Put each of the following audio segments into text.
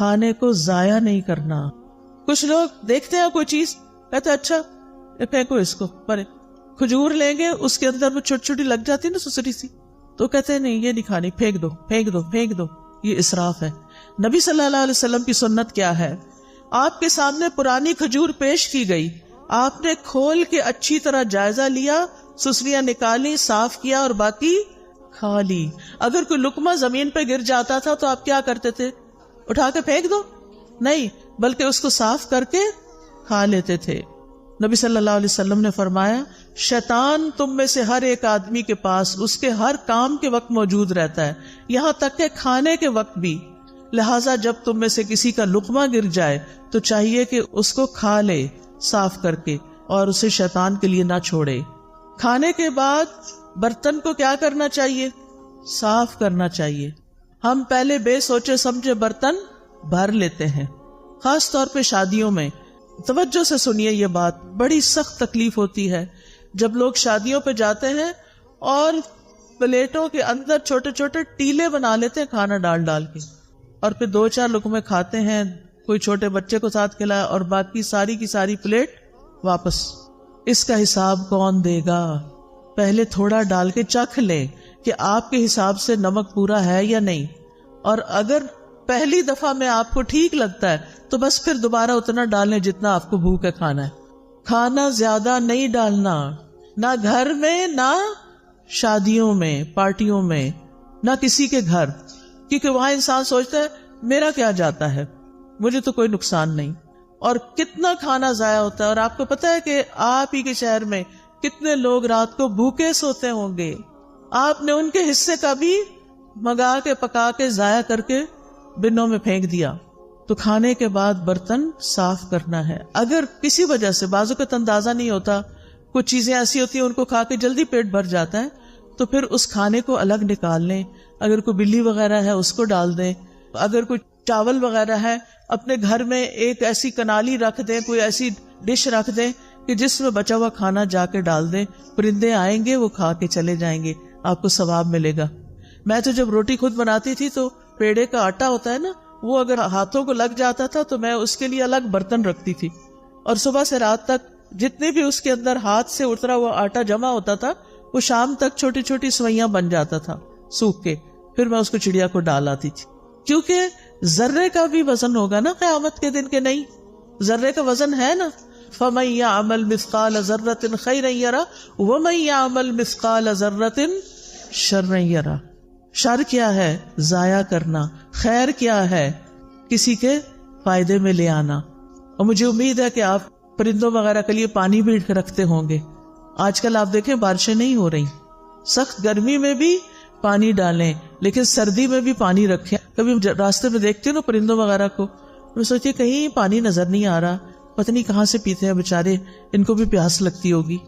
کھانے کو ضائع نہیں کرنا. کچھ لوگ دیکھتے ہیں کوئی چیز کہتے ہیں اچھا یہ پھینکو اس کو پرے. کھجور لیں گے اس کے اندر وہ چھوٹی چھوٹی لگ جاتی ہے نا سسری سی, تو کہتے ہیں نہیں یہ نہیں کھانی, پھینک دو پھینک دو پھینک دو. یہ اسراف ہے. نبی صلی اللہ علیہ وسلم کی سنت کیا ہے؟ آپ کے سامنے پرانی کھجور پیش کی گئی, آپ نے کھول کے اچھی طرح جائزہ لیا, سسریاں نکالی, صاف کیا اور باقی کھا لی. اگر کوئی لقمہ زمین پہ گر جاتا تھا تو آپ کیا کرتے تھے؟ اٹھا کے پھینک دو؟ نہیں, بلکہ اس کو صاف کر کے کھا لیتے تھے. نبی صلی اللہ علیہ وسلم نے فرمایا شیطان تم میں سے ہر ایک آدمی کے پاس اس کے ہر کام کے وقت موجود رہتا ہے, یہاں تک کہ کھانے کے وقت بھی. لہٰذا جب تم میں سے کسی کا لقمہ گر جائے تو چاہیے کہ اس کو کھا لے صاف کر کے, اور اسے شیطان کے لیے نہ چھوڑے. کھانے کے بعد برتن کو کیا کرنا چاہیے؟ صاف کرنا چاہیے. ہم پہلے بے سوچے سمجھے برتن بھر لیتے ہیں, خاص طور پہ شادیوں میں. توجہ سے سنیے یہ بات, بڑی سخت تکلیف ہوتی ہے جب لوگ شادیوں پہ جاتے ہیں اور پلیٹوں کے اندر چھوٹے چھوٹے ٹیلے بنا لیتے ہیں کھانا ڈال ڈال کے, اور پھر 2-4 لقمے کھاتے ہیں, کوئی چھوٹے بچے کو ساتھ کھلایا اور باقی ساری کی ساری پلیٹ واپس. اس کا حساب کون دے گا؟ پہلے تھوڑا ڈال کے چکھ لیں کہ آپ کے حساب سے نمک پورا ہے یا نہیں, اور اگر پہلی دفعہ میں آپ کو ٹھیک لگتا ہے تو بس پھر دوبارہ اتنا ڈالیں جتنا آپ کو بھوک ہے کھانا ہے. کھانا زیادہ نہیں ڈالنا, نہ گھر میں نہ شادیوں میں پارٹیوں میں نہ کسی کے گھر, کیونکہ وہاں انسان سوچتا ہے میرا کیا جاتا ہے, مجھے تو کوئی نقصان نہیں. اور کتنا کھانا ضائع ہوتا ہے. اور آپ کو پتا ہے کہ آپ ہی کے شہر میں کتنے لوگ رات کو بھوکے سوتے ہوں گے, آپ نے ان کے حصے کا بھی منگا کے پکا کے ضائع کر کے بنوں میں پھینک دیا. تو کھانے کے بعد برتن صاف کرنا ہے. اگر کسی وجہ سے بعض اوقات اندازہ نہیں ہوتا, کچھ چیزیں ایسی ہوتی ہیں ان کو کھا کے جلدی پیٹ بھر جاتا ہے, تو پھر اس کھانے کو الگ نکال لیں. اگر کوئی بلی وغیرہ ہے اس کو ڈال دیں, اگر کوئی چاول وغیرہ ہے اپنے گھر میں ایک ایسی کنالی رکھ دیں, کوئی ایسی ڈش رکھ دیں کہ جس میں بچا ہوا کھانا جا کے ڈال دیں. پرندے آئیں گے وہ کھا کے چلے جائیں گے, آپ کو ثواب ملے گا. میں تو جب روٹی خود بناتی تھی تو پیڑے کا آٹا ہوتا ہے نا, وہ اگر ہاتھوں کو لگ جاتا تھا تو میں اس کے لیے الگ برتن رکھتی تھی, اور صبح سے رات تک جتنے بھی اس کے اندر ہاتھ سے اترا ہوا آٹا جمع ہوتا تھا وہ شام تک چھوٹی چھوٹی سوئیاں بن جاتا تھا سوکھ کے, پھر میں اس کو چڑیا کو ڈال آتی تھی. کیونکہ ذرے کا بھی وزن ہوگا نا قیامت کے دن, کے نہیں ذرے کا وزن ہے نا. فَمَن يَعْمَلْ مِثْقَالَ ذَرَّةٍ خَيْرًا يَرَهُ وَمَن يَعْمَلْ مِثْقَالَ ذَرَّةٍ شَرًّا يَرَهُ. شر کیا ہے؟ ضائع کرنا. خیر کیا ہے؟ کسی کے فائدے میں لے آنا. اور مجھے امید ہے کہ آپ پرندوں وغیرہ کے لیے پانی بھی رکھتے ہوں گے. آج کل آپ دیکھیں بارشیں نہیں ہو رہی, سخت گرمی میں بھی پانی ڈالیں, لیکن سردی میں بھی پانی رکھیں. کبھی راستے میں دیکھتے ہو نا پرندوں وغیرہ کو, میں سوچتی کہیں پانی نظر نہیں آ رہا, پتہ نہیں کہاں سے پیتے ہیں بےچارے, ان کو بھی پیاس لگتی ہوگی.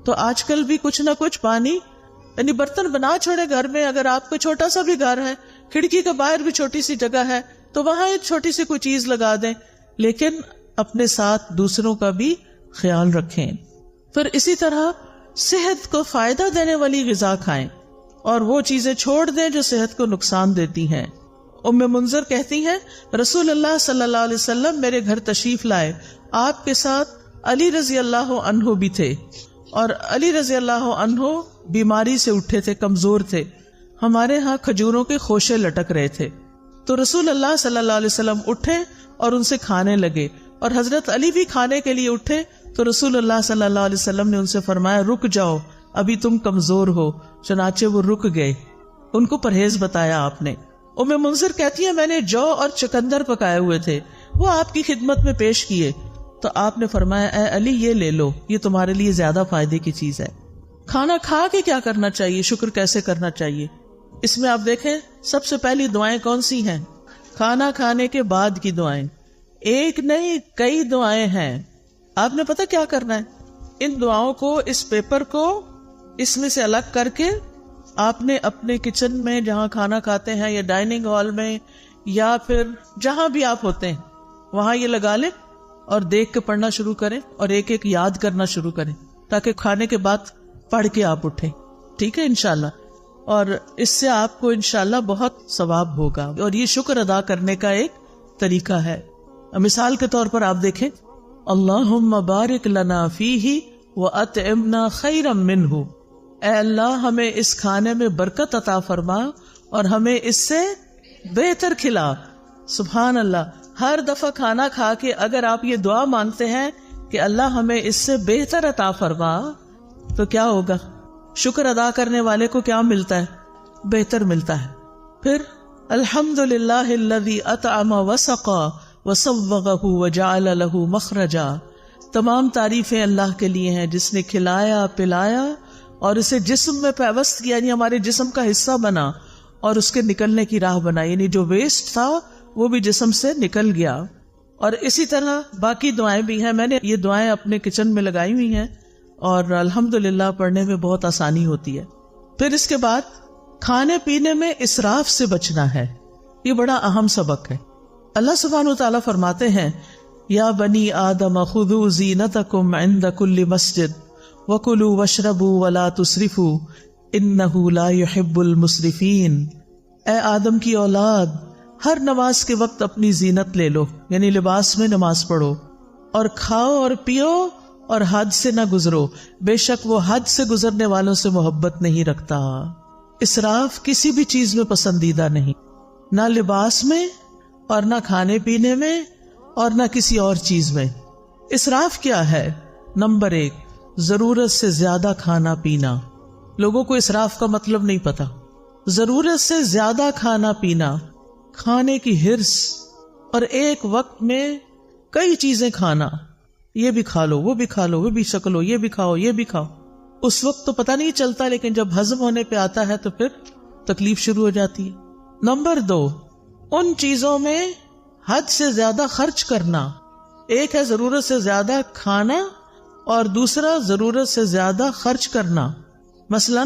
تو آج کل بھی کچھ نہ کچھ پانی, یعنی برتن بنا چھوڑے گھر میں. اگر آپ کو چھوٹا سا بھی گھر ہے, کھڑکی کے باہر بھی چھوٹی سی جگہ ہے, تو وہاں ایک چھوٹی سی کوئی چیز لگا دیں, لیکن اپنے ساتھ دوسروں کا بھی خیال رکھیں. پھر اسی طرح صحت کو فائدہ دینے والی غذا کھائیں اور وہ چیزیں چھوڑ دیں جو صحت کو نقصان دیتی ہیں. ام منذر کہتی ہیں رسول اللہ صلی اللہ علیہ وسلم میرے گھر تشریف لائے, آپ کے ساتھ علی رضی اللہ عنہ بھی تھے, اور علی رضی اللہ عنہ بیماری سے اٹھے تھے, کمزور تھے. ہمارے ہاں کھجوروں کے خوشے لٹک رہے تھے, تو رسول اللہ صلی اللہ علیہ وسلم اٹھے اور ان سے کھانے لگے, اور حضرت علی بھی کھانے کے لیے اٹھے, تو رسول اللہ صلی اللہ علیہ وسلم نے ان سے فرمایا رک جاؤ, ابھی تم کمزور ہو. چنانچہ وہ رک گئے, ان کو پرہیز بتایا آپ نے. ام منذر کہتی ہے میں نے جو اور چکندر پکائے ہوئے تھے وہ آپ کی خدمت میں پیش کیے, تو آپ نے فرمایا اے علی یہ لے لو, یہ تمہارے لیے زیادہ فائدے کی چیز ہے. کھانا کھا کے کیا کرنا چاہیے, شکر کیسے کرنا چاہیے؟ اس میں آپ دیکھیں سب سے پہلی دعائیں کون سی ہیں؟ کھانا کھانے کے بعد کی دعائیں. ایک نہیں کئی دعائیں ہیں. آپ نے پتہ کیا کرنا ہے؟ ان دعاؤں کو, اس پیپر کو اس میں سے الگ کر کے آپ نے اپنے کچن میں جہاں کھانا کھاتے ہیں یا ڈائننگ ہال میں یا پھر جہاں بھی آپ ہوتے ہیں وہاں یہ لگا لیں اور دیکھ کے پڑھنا شروع کریں اور ایک ایک یاد کرنا شروع کریں, تاکہ کھانے کے بعد پڑھ کے آپ اٹھیں. ٹھیک ہے انشاءاللہ, اور اس سے آپ کو انشاءاللہ بہت ثواب ہوگا, اور یہ شکر ادا کرنے کا ایک طریقہ ہے. مثال کے طور پر آپ دیکھیں، اللہم بارک لنا فیہ وَأَطْعِمْنَا خَيْرًا مِّنْهُ، اے اللہ ہمیں اس کھانے میں برکت عطا فرما اور ہمیں اس سے بہتر کھلا. سبحان اللہ. ہر دفعہ کھانا کھا کے اگر آپ یہ دعا مانگتے ہیں کہ اللہ ہمیں اس سے بہتر عطا فرما، تو کیا ہوگا؟ شکر ادا کرنے والے کو کیا ملتا ہے؟ بہتر ملتا ہے. پھر الحمدللہ الذی اطعم وسقا وصوغہ وجعل لہ مخرجا، تمام تعریفیں اللہ کے لیے ہیں جس نے کھلایا پلایا اور اسے جسم میں پیوست کیا، یعنی ہمارے جسم کا حصہ بنا اور اس کے نکلنے کی راہ بنا، یعنی جو ویسٹ تھا وہ بھی جسم سے نکل گیا. اور اسی طرح باقی دعائیں بھی ہیں. میں نے یہ دعائیں اپنے کچن میں لگائی ہوئی ہیں اور الحمدللہ پڑھنے میں بہت آسانی ہوتی ہے. پھر اس کے بعد کھانے پینے میں اسراف سے بچنا ہے. یہ بڑا اہم سبق ہے. اللہ سبحانہ وتعالیٰ فرماتے ہیں، یا بنی آدم خذوا زینتکم عند کل مسجد وکلوا واشربوا ولا تسرفوا انہ لا یحب المسرفین. اے آدم کی اولاد، ہر نماز کے وقت اپنی زینت لے لو، یعنی لباس میں نماز پڑھو، اور کھاؤ اور پیو اور حد سے نہ گزرو، بے شک وہ حد سے گزرنے والوں سے محبت نہیں رکھتا. اسراف کسی بھی چیز میں پسندیدہ نہیں، نہ لباس میں اور نہ کھانے پینے میں اور نہ کسی اور چیز میں. اسراف کیا ہے؟ نمبر 1، ضرورت سے زیادہ کھانا پینا. لوگوں کو اسراف کا مطلب نہیں پتا. ضرورت سے زیادہ کھانا پینا، کھانے کی ہرس، اور ایک وقت میں کئی چیزیں کھانا، یہ بھی کھا لو وہ بھی کھا لو وہ بھی شکلو، یہ بھی کھاؤ یہ بھی کھاؤ. اس وقت تو پتہ نہیں چلتا، لیکن جب ہضم ہونے پہ آتا ہے تو پھر تکلیف شروع ہو جاتی ہے. نمبر 2، ان چیزوں میں حد سے زیادہ خرچ کرنا. ایک ہے ضرورت سے زیادہ کھانا اور دوسرا ضرورت سے زیادہ خرچ کرنا. مثلا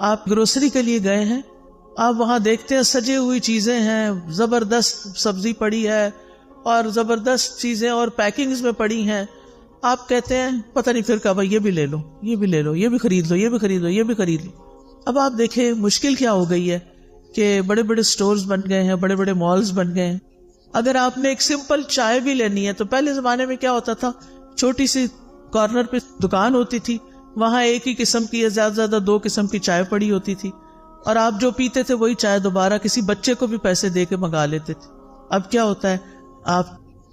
آپ گروسری کے لیے گئے ہیں، آپ وہاں دیکھتے ہیں سجے ہوئی چیزیں ہیں، زبردست سبزی پڑی ہے اور زبردست چیزیں اور پیکنگز میں پڑی ہیں. آپ کہتے ہیں پتہ نہیں پھر کب یہ بھی لے لو یہ بھی لے لو یہ بھی خرید لو یہ بھی خرید لو یہ بھی خرید لو. اب آپ دیکھیں مشکل کیا ہو گئی ہے کہ بڑے بڑے سٹورز بن گئے ہیں، بڑے بڑے مالز بن گئے ہیں. اگر آپ نے ایک سمپل چائے بھی لینی ہے تو پہلے زمانے میں کیا ہوتا تھا، چھوٹی سی کارنر پہ دکان ہوتی تھی، وہاں ایک ہی قسم کی یا زیادہ سے زیادہ 2 قسم کی چائے پڑی ہوتی تھی، اور آپ جو پیتے تھے وہی چائے دوبارہ کسی بچے کو بھی پیسے دے کے منگا لیتے تھے. اب کیا ہوتا ہے، آپ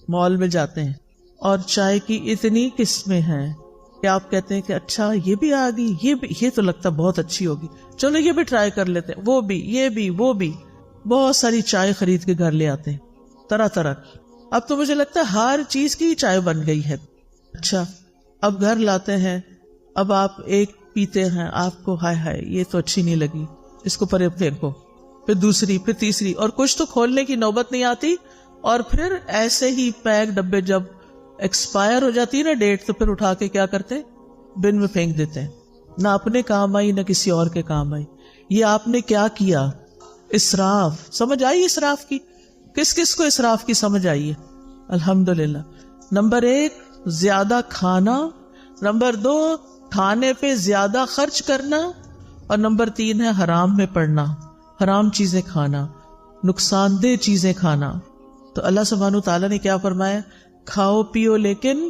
مال میں جاتے ہیں اور چائے کی اتنی قسمیں ہیں کہ آپ کہتے ہیں کہ اچھا یہ بھی آ گئی، یہ تو لگتا بہت اچھی ہوگی، چلو یہ بھی ٹرائی کر لیتے ہیں، وہ بھی یہ بھی وہ بھی. بہت ساری چائے خرید کے گھر لے آتے ہیں طرح طرح. اب تو مجھے لگتا ہے ہر چیز کی چائے بن گئی ہے. اچھا اب گھر لاتے ہیں، اب آپ ایک پیتے ہیں، آپ کو ہائے ہائے یہ تو اچھی نہیں لگی، اس کو پرے پھینکو، پھر دوسری پھر تیسری، اور کچھ تو کھولنے کی نوبت نہیں آتی. اور پھر ایسے ہی پیک ڈبے جب ایکسپائر ہو جاتی ہے نا ڈیٹ، تو پھر اٹھا کے کیا کرتے، بن میں پھینک دیتے ہیں. نہ اپنے کام آئی نہ کسی اور کے کام آئی. یہ آپ نے کیا کیا؟ اسراف. سمجھ آئی اسراف کی؟ کس کس کو اسراف کی سمجھ آئی ہے؟ الحمدللہ. نمبر 1 زیادہ کھانا، نمبر 2 کھانے پہ زیادہ خرچ کرنا، اور نمبر 3 ہے حرام میں پڑنا، حرام چیزیں کھانا، نقصان دہ چیزیں کھانا. تو اللہ سبحانہ تعالیٰ نے کیا فرمایا؟ کھاؤ پیو لیکن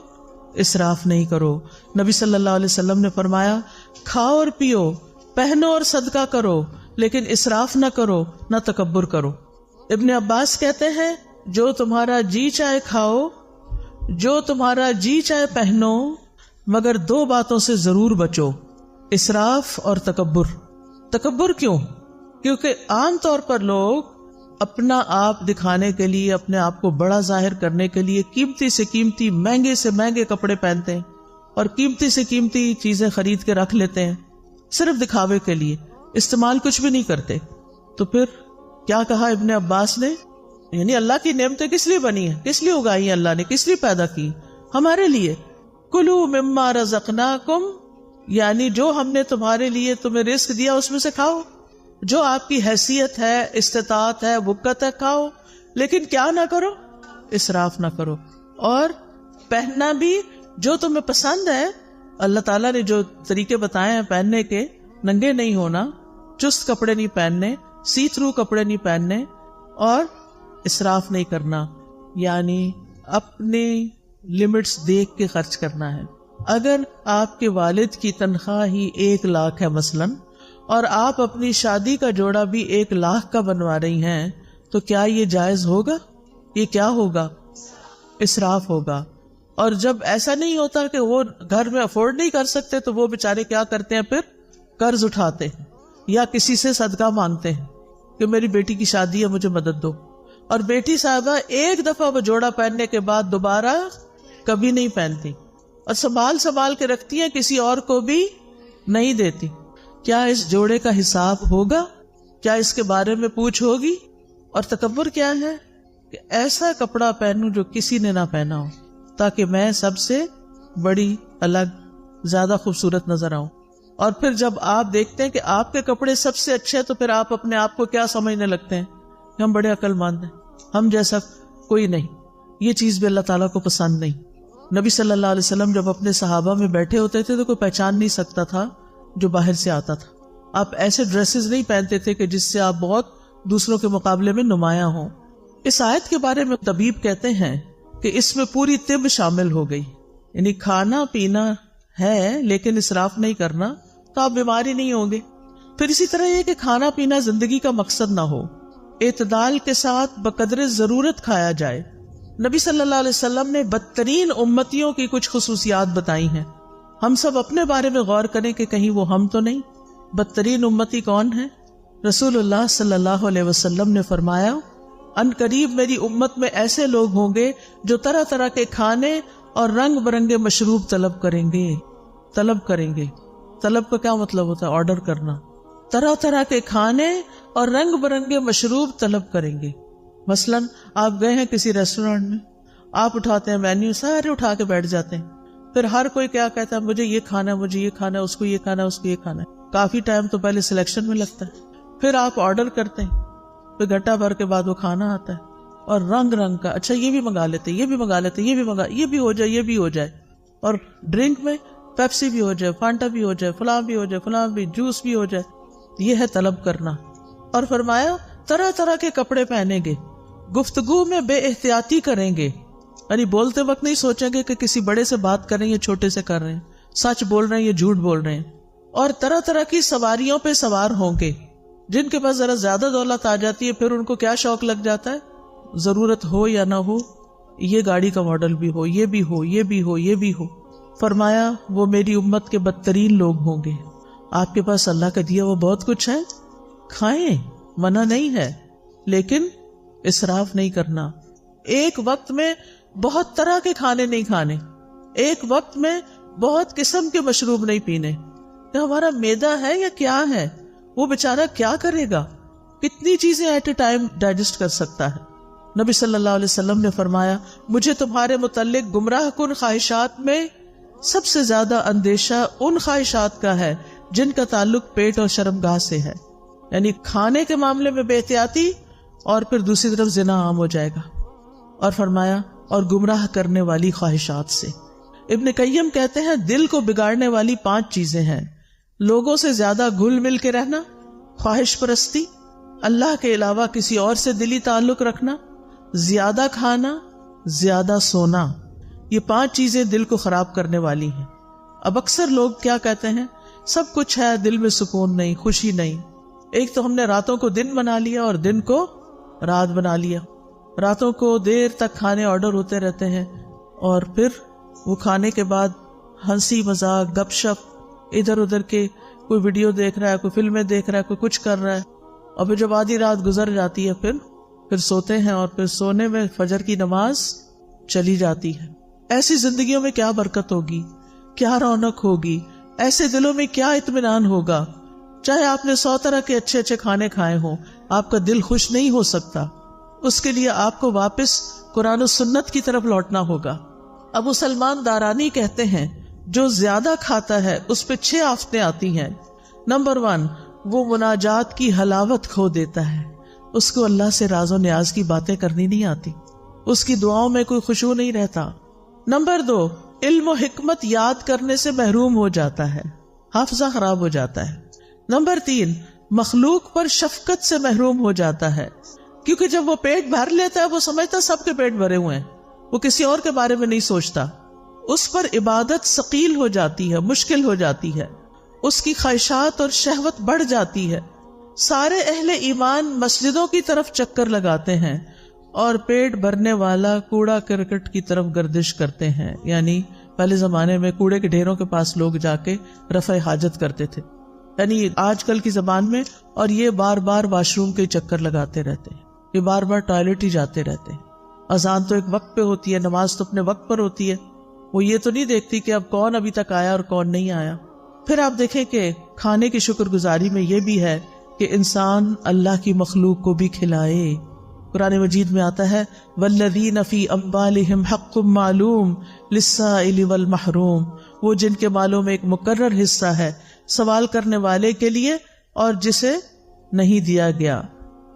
اسراف نہیں کرو. نبی صلی اللہ علیہ وسلم نے فرمایا کھاؤ اور پیو، پہنو اور صدقہ کرو، لیکن اسراف نہ کرو نہ تکبر کرو. ابن عباس کہتے ہیں جو تمہارا جی چاہے کھاؤ، جو تمہارا جی چاہے پہنو، مگر 2 باتوں سے ضرور بچو، اسراف اور تکبر. تکبر کیوں؟ کیونکہ عام طور پر لوگ اپنا آپ دکھانے کے لیے، اپنے آپ کو بڑا ظاہر کرنے کے لیے قیمتی سے قیمتی، مہنگے سے مہنگے کپڑے پہنتے ہیں اور قیمتی سے قیمتی چیزیں خرید کے رکھ لیتے ہیں صرف دکھاوے کے لیے، استعمال کچھ بھی نہیں کرتے. تو پھر کیا کہا ابن عباس نے؟ یعنی اللہ کی نعمتیں کس لیے بنی ہیں، کس لیے اگائی ہیں اللہ نے، کس لیے پیدا کی؟ ہمارے لیے. کلوا مما رزقناکم، یعنی جو ہم نے تمہارے لیے تمہیں رزق دیا اس میں سے کھاؤ، جو آپ کی حیثیت ہے، استطاعت ہے، وقت ہے، کھاؤ، لیکن کیا نہ کرو، اسراف نہ کرو. اور پہننا بھی جو تمہیں پسند ہے. اللہ تعالیٰ نے جو طریقے بتائے ہیں پہننے کے، ننگے نہیں ہونا، چست کپڑے نہیں پہننے، سی تھرو کپڑے نہیں پہننے، اور اسراف نہیں کرنا. یعنی اپنے لمٹس دیکھ کے خرچ کرنا ہے. اگر آپ کے والد کی تنخواہ ہی 1 لاکھ ہے مثلاً، اور آپ اپنی شادی کا جوڑا بھی 1 لاکھ کا بنوا رہی ہیں، تو کیا یہ جائز ہوگا؟ یہ کیا ہوگا؟ اسراف ہوگا. اور جب ایسا نہیں ہوتا کہ وہ گھر میں افورڈ نہیں کر سکتے، تو وہ بیچارے کیا کرتے ہیں؟ پھر قرض اٹھاتے ہیں یا کسی سے صدقہ مانگتے ہیں کہ میری بیٹی کی شادی ہے، مجھے مدد دو. اور بیٹی صاحبہ ایک دفعہ وہ جوڑا پہننے کے بعد دوبارہ کبھی نہیں پہنتی، اور سنبھال کے رکھتی ہیں، کسی اور کو بھی نہیں دیتی. کیا اس جوڑے کا حساب ہوگا؟ کیا اس کے بارے میں پوچھ ہوگی؟ اور تکبر کیا ہے کہ ایسا کپڑا پہنوں جو کسی نے نہ پہنا ہو، تاکہ میں سب سے بڑی، الگ، زیادہ خوبصورت نظر آؤں. اور پھر جب آپ دیکھتے ہیں کہ آپ کے کپڑے سب سے اچھے ہیں، تو پھر آپ اپنے آپ کو کیا سمجھنے لگتے ہیں کہ ہم بڑے عقل مند ہیں، ہم جیسا کوئی نہیں. یہ چیز بھی اللہ تعالیٰ کو پسند نہیں. نبی صلی اللہ علیہ وسلم جب اپنے صحابہ میں بیٹھے ہوتے تھے تو کوئی پہچان نہیں سکتا تھا جو باہر سے آتا تھا. آپ ایسے ڈریسز نہیں پہنتے تھے کہ جس سے آپ بہت دوسروں کے مقابلے میں نمایاں ہوں. اس آیت کے بارے میں طبیب کہتے ہیں کہ اس میں پوری طب شامل ہو گئی، یعنی کھانا پینا ہے لیکن اسراف نہیں کرنا تو آپ بیماری نہیں ہوں گے. پھر اسی طرح یہ کہ کھانا پینا زندگی کا مقصد نہ ہو، اعتدال کے ساتھ بقدر ضرورت کھایا جائے. نبی صلی اللہ علیہ وسلم نے بدترین امتیوں کی کچھ خصوصیات بتائی ہیں. ہم سب اپنے بارے میں غور کریں کہ کہیں وہ ہم تو نہیں. بدترین امتی کون ہے؟ رسول اللہ صلی اللہ علیہ وسلم نے فرمایا، ان قریب میری امت میں ایسے لوگ ہوں گے جو طرح طرح کے کھانے اور رنگ برنگے مشروب طلب کریں گے. طلب کا کیا مطلب ہوتا ہے؟ آرڈر کرنا. طرح طرح کے کھانے اور رنگ برنگے مشروب طلب کریں گے. مثلاً آپ گئے ہیں کسی ریسٹورینٹ میں، آپ اٹھاتے ہیں مینیو، سارے اٹھا کے بیٹھ جاتے ہیں. پھر ہر کوئی کیا کہتا ہے؟ مجھے یہ کھانا ہے، مجھے یہ کھانا ہے، اس کو یہ کھانا ہے، اس کو یہ کھانا ہے. کافی ٹائم تو پہلے سلیکشن میں لگتا ہے. پھر آپ آرڈر کرتے ہیں، پھر گھنٹہ بھر کے بعد وہ کھانا آتا ہے، اور رنگ رنگ کا، اچھا یہ بھی منگا لیتے، یہ بھی منگا لیتے، یہ بھی منگا، یہ بھی ہو جائے، یہ بھی ہو جائے. اور ڈرنک میں پیپسی بھی ہو جائے، فانٹا بھی ہو جائے، فلاں بھی ہو جائے، فلاں بھی، جوس بھی ہو جائے. یہ ہے طلب کرنا. اور فرمایا طرح طرح کے کپڑے پہنیں گے، گفتگو میں بے احتیاطی کریں گے، یعنی بولتے وقت نہیں سوچیں گے کہ کسی بڑے سے بات کر رہے ہیں یا چھوٹے سے کر رہے ہیں، سچ بول رہے ہیں یا جھوٹ بول رہے ہیں. اور طرح طرح کی سواریوں پہ سوار ہوں گے. جن کے پاس ذرا زیادہ دولت آ جاتی ہے، پھر ان کو کیا شوق لگ جاتا ہے؟ ضرورت ہو یا نہ ہو، یہ گاڑی کا ماڈل بھی ہو، یہ بھی ہو، یہ بھی ہو، یہ بھی ہو. فرمایا وہ میری امت کے بدترین لوگ ہوں گے. آپ کے پاس اللہ کا دیا وہ بہت کچھ ہے، کھائیں، منع نہیں ہے، لیکن اسراف نہیں کرنا. ایک وقت میں بہت طرح کے کھانے نہیں کھانے، ایک وقت میں بہت قسم کے مشروب نہیں پینے. کہ ہمارا معدہ ہے یا کیا ہے؟ وہ بیچارہ کیا کرے گا؟ کتنی چیزیں ایٹ اے ٹائم ڈائجسٹ کر سکتا ہے؟ نبی صلی اللہ علیہ وسلم نے فرمایا، مجھے تمہارے متعلق گمراہ کن خواہشات میں سب سے زیادہ اندیشہ ان خواہشات کا ہے جن کا تعلق پیٹ اور شرمگاہ سے ہے. یعنی کھانے کے معاملے میں بے احتیاطی، اور پھر دوسری طرف زنا عام ہو جائے گا. اور فرمایا اور گمراہ کرنے والی خواہشات سے. ابن قیم کہتے ہیں دل کو بگاڑنے والی 5 چیزیں ہیں: لوگوں سے زیادہ گھل مل کے رہنا، خواہش پرستی، اللہ کے علاوہ کسی اور سے دلی تعلق رکھنا، زیادہ کھانا، زیادہ سونا. یہ 5 چیزیں دل کو خراب کرنے والی ہیں. اب اکثر لوگ کیا کہتے ہیں؟ سب کچھ ہے، دل میں سکون نہیں، خوشی نہیں. ایک تو ہم نے راتوں کو دن بنا لیا اور دن کو رات بنا لیا. راتوں کو دیر تک کھانے آرڈر ہوتے رہتے ہیں، اور پھر وہ کھانے کے بعد ہنسی مذاق، گپ شپ، ادھر ادھر کے، کوئی ویڈیو دیکھ رہا ہے، کوئی فلمیں دیکھ رہا ہے، کوئی کچھ کر رہا ہے. اور پھر جب آدھی رات گزر جاتی ہے پھر سوتے ہیں، اور پھر سونے میں فجر کی نماز چلی جاتی ہے. ایسی زندگیوں میں کیا برکت ہوگی، کیا رونق ہوگی، ایسے دلوں میں کیا اطمینان ہوگا؟ چاہے آپ نے 100 طرح کے اچھے اچھے کھانے کھائے ہوں، آپ کا دل خوش نہیں ہو سکتا. اس کے لیے آپ کو واپس قرآن و سنت کی طرف لوٹنا ہوگا. ابو سلمان دارانی کہتے ہیں جو زیادہ کھاتا ہے اس پہ 6 آفتیں آتی ہیں. نمبر 1، وہ مناجات کی حلاوت کھو دیتا ہے، اس کو اللہ سے راز و نیاز کی باتیں کرنی نہیں آتی، اس کی دعاؤں میں کوئی خشوع نہیں رہتا. نمبر 2، علم و حکمت یاد کرنے سے محروم ہو جاتا ہے، حافظہ خراب ہو جاتا ہے. نمبر 3، مخلوق پر شفقت سے محروم ہو جاتا ہے. کیونکہ جب وہ پیٹ بھر لیتا ہے وہ سمجھتا سب کے پیٹ بھرے ہوئے ہیں، وہ کسی اور کے بارے میں نہیں سوچتا، اس پر عبادت ثقیل ہو جاتی ہے، مشکل ہو جاتی ہے، اس کی خواہشات اور شہوت بڑھ جاتی ہے۔ سارے اہل ایمان مسجدوں کی طرف چکر لگاتے ہیں اور پیٹ بھرنے والا کوڑا کرکٹ کی طرف گردش کرتے ہیں، یعنی پہلے زمانے میں کوڑے کے ڈھیروں کے پاس لوگ جا کے رفع حاجت کرتے تھے، یعنی آج کل کی زبان میں، اور یہ بار بار واش روم کے چکر لگاتے رہتے ہیں، یہ بار بار ٹوائلٹ ہی جاتے رہتے ہیں۔ اذان تو ایک وقت پہ ہوتی ہے، نماز تو اپنے وقت پر ہوتی ہے، وہ یہ تو نہیں دیکھتی کہ اب کون ابھی تک آیا اور کون نہیں آیا۔ پھر آپ دیکھیں کہ کھانے کی شکر گزاری میں یہ بھی ہے کہ انسان اللہ کی مخلوق کو بھی کھلائے۔ قرآن مجید میں آتا ہے وَالَّذِينَ فِي أَمْوَالِهِمْ حَقٌّ مَّعْلُومٌ لِلسَّائِلِ وَالْمَحْرُومِ، وہ جن کے مالوں میں ایک مقرر حصہ ہے سوال کرنے والے کے لیے اور جسے نہیں دیا گیا۔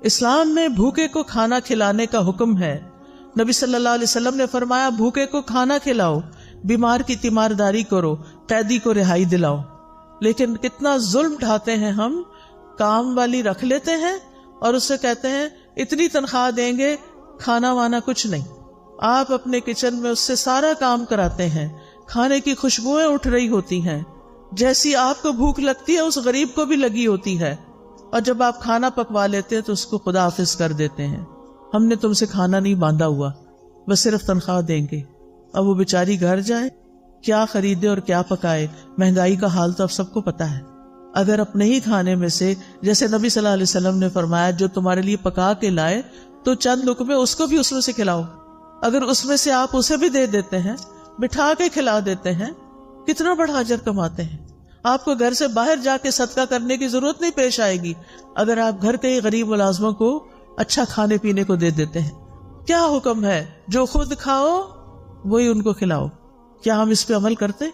اسلام میں بھوکے کو کھانا کھلانے کا حکم ہے۔ نبی صلی اللہ علیہ وسلم نے فرمایا بھوکے کو کھانا کھلاؤ، بیمار کی تیمارداری کرو، قیدی کو رہائی دلاؤ۔ لیکن کتنا ظلم ڈھاتے ہیں ہم، کام والی رکھ لیتے ہیں اور اسے کہتے ہیں اتنی تنخواہ دیں گے، کھانا وانا کچھ نہیں۔ آپ اپنے کچن میں اس سے سارا کام کراتے ہیں، کھانے کی خوشبوئیں اٹھ رہی ہوتی ہیں، جیسی آپ کو بھوک لگتی ہے اس غریب کو بھی لگی ہوتی ہے، اور جب آپ کھانا پکوا لیتے ہیں تو اس کو خدا حافظ کر دیتے ہیں، ہم نے تم سے کھانا نہیں باندھا ہوا، بس صرف تنخواہ دیں گے۔ اب وہ بیچاری گھر جائے، کیا خریدے اور کیا پکائے؟ مہنگائی کا حال تو اب سب کو پتا ہے۔ اگر اپنے ہی کھانے میں سے، جیسے نبی صلی اللہ علیہ وسلم نے فرمایا جو تمہارے لیے پکا کے لائے تو چند لقمے اس کو بھی اس میں سے کھلاؤ، اگر اس میں سے آپ اسے بھی دے دیتے ہیں، بٹھا کے کھلا دیتے ہیں، کتنا بڑا اجر کماتے ہیں۔ آپ کو گھر سے باہر جا کے صدقہ کرنے کی ضرورت نہیں پیش آئے گی اگر آپ گھر کے غریب ملازموں کو اچھا کھانے پینے کو دے دیتے ہیں۔ کیا حکم ہے؟ جو خود کھاؤ وہی ان کو کھلاؤ۔ کیا ہم اس پہ عمل کرتے؟